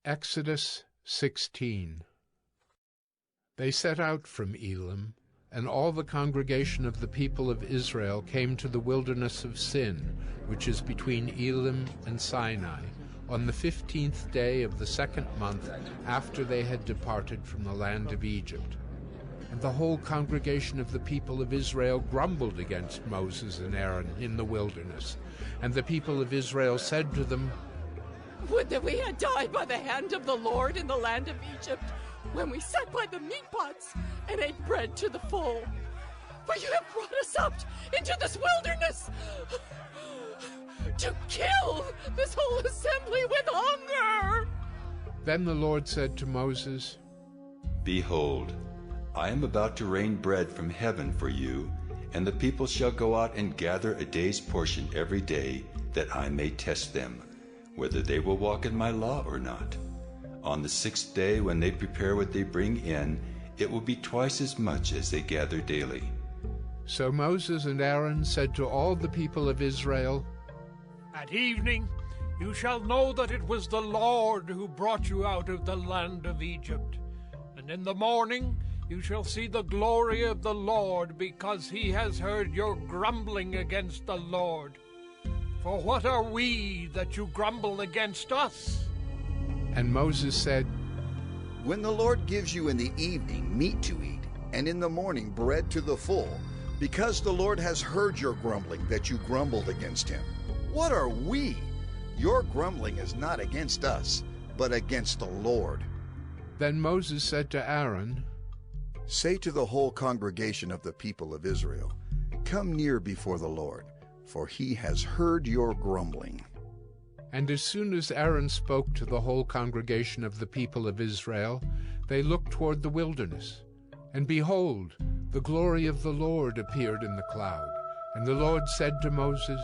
Exodus 16. They set out from Elim, and all the congregation of the people of Israel came to the wilderness of Sin, which is between Elim and Sinai, on the 15th day of the second month after they had departed from the land of Egypt. And the whole congregation of the people of Israel grumbled against Moses and Aaron in the wilderness. And the people of Israel said to them, "Would that we had died by the hand of the Lord in the land of Egypt, when we sat by the meat pots and ate bread to the full. For you have brought us out into this wilderness to kill this whole assembly with hunger." Then the Lord said to Moses, "Behold, I am about to rain bread from heaven for you, and the people shall go out and gather a day's portion every day, that I may test them, whether they will walk in my law or not. On the 6th day, when they prepare what they bring in, it will be twice as much as they gather daily." So Moses and Aaron said to all the people of Israel, "At evening you shall know that it was the Lord who brought you out of the land of Egypt. And in the morning you shall see the glory of the Lord, because he has heard your grumbling against the Lord. For what are we that you grumble against us?" And Moses said, "When the Lord gives you in the evening meat to eat, and in the morning bread to the full, because the Lord has heard your grumbling that you grumbled against him, what are we? Your grumbling is not against us, but against the Lord." Then Moses said to Aaron, "Say to the whole congregation of the people of Israel, come near before the Lord, for he has heard your grumbling." And as soon as Aaron spoke to the whole congregation of the people of Israel, they looked toward the wilderness. And behold, the glory of the Lord appeared in the cloud. And the Lord said to Moses,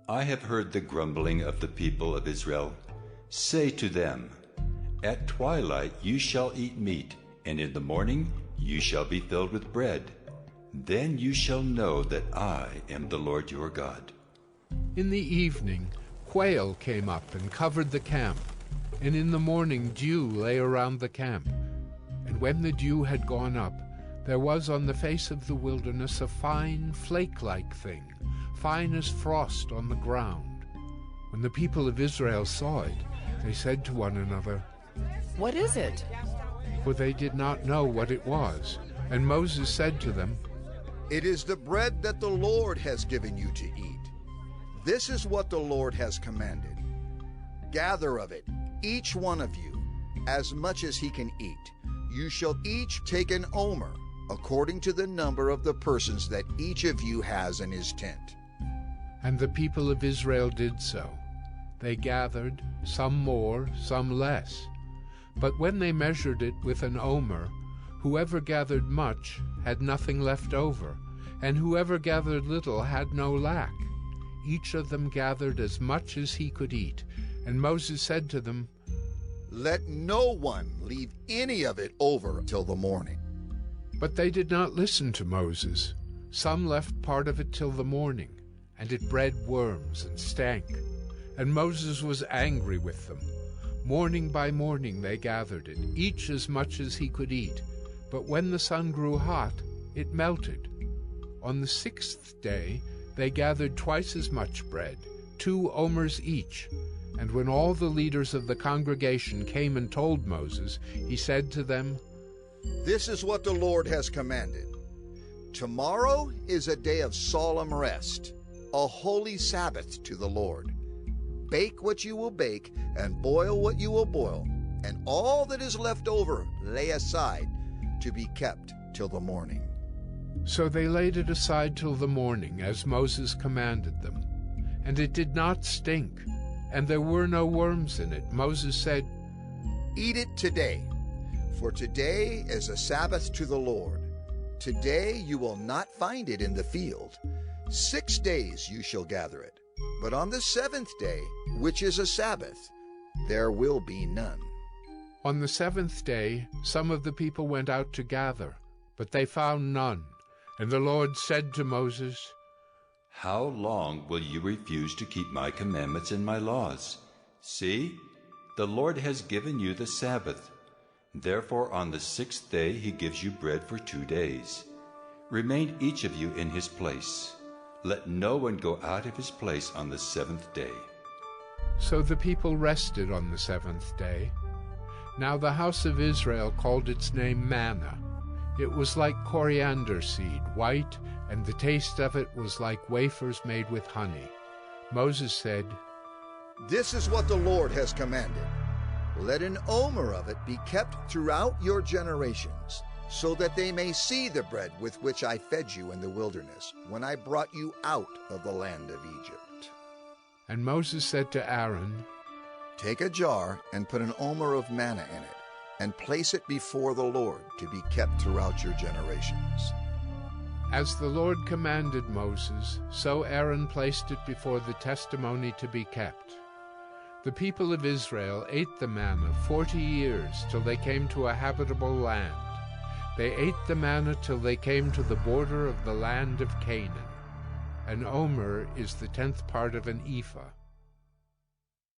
"I have heard the grumbling of the people of Israel. Say to them, At twilight you shall eat meat, and in the morning you shall be filled with bread. Then you shall know that I am the Lord your God." In the evening quail came up and covered the camp, and in the morning dew lay around the camp. And when the dew had gone up, there was on the face of the wilderness a fine flake-like thing, fine as frost on the ground. When the people of Israel saw it, they said to one another, "What is it?" For they did not know what it was. And Moses said to them, "It is the bread that the Lord has given you to eat. This is what the Lord has commanded. Gather of it, each one of you, as much as he can eat. You shall each take an omer, according to the number of the persons that each of you has in his tent." And the people of Israel did so. They gathered, some more, some less. But when they measured it with an omer, whoever gathered much had nothing left over, and whoever gathered little had no lack. Each of them gathered as much as he could eat. And Moses said to them, "Let no one leave any of it over till the morning." But they did not listen to Moses. Some left part of it till the morning, and it bred worms and stank. And Moses was angry with them. Morning by morning they gathered it, each as much as he could eat. But when the sun grew hot, it melted. On the 6th day they gathered twice as much bread, 2 omers each. And when all the leaders of the congregation came and told Moses, he said to them, "This is what the Lord has commanded. Tomorrow is a day of solemn rest, a holy Sabbath to the Lord. Bake what you will bake, and boil what you will boil, and all that is left over lay aside to be kept till the morning." So they laid it aside till the morning, as Moses commanded them. And it did not stink, and there were no worms in it. Moses said, "Eat it today, for today is a Sabbath to the Lord. Today you will not find it in the field. 6 days you shall gather it, but on the 7th day, which is a Sabbath, there will be none." On the 7th day some of the people went out to gather, but they found none. And the Lord said to Moses, How long will you refuse to keep my commandments and my laws? See, The Lord has given you the Sabbath. Therefore on the 6th day he gives you bread for 2 days. Remain each of you in his place. Let no one go out of his place on the 7th day. So the people rested on the 7th day. Now the house of Israel called its name manna. It was like coriander seed, white, and the taste of it was like wafers made with honey. Moses said, This is what the Lord has commanded. Let an omer of it be kept throughout your generations, so that they may see the bread with which I fed you in the wilderness, when I brought you out of the land of Egypt. And Moses said to Aaron, Take a jar and put an omer of manna in it, and place it before the Lord to be kept throughout your generations. As the Lord commanded Moses, so Aaron placed it before the testimony to be kept. The people of Israel ate the manna 40 years till they came to a habitable land. They ate the manna till they came to the border of the land of Canaan. An omer is the 10th part of an ephah.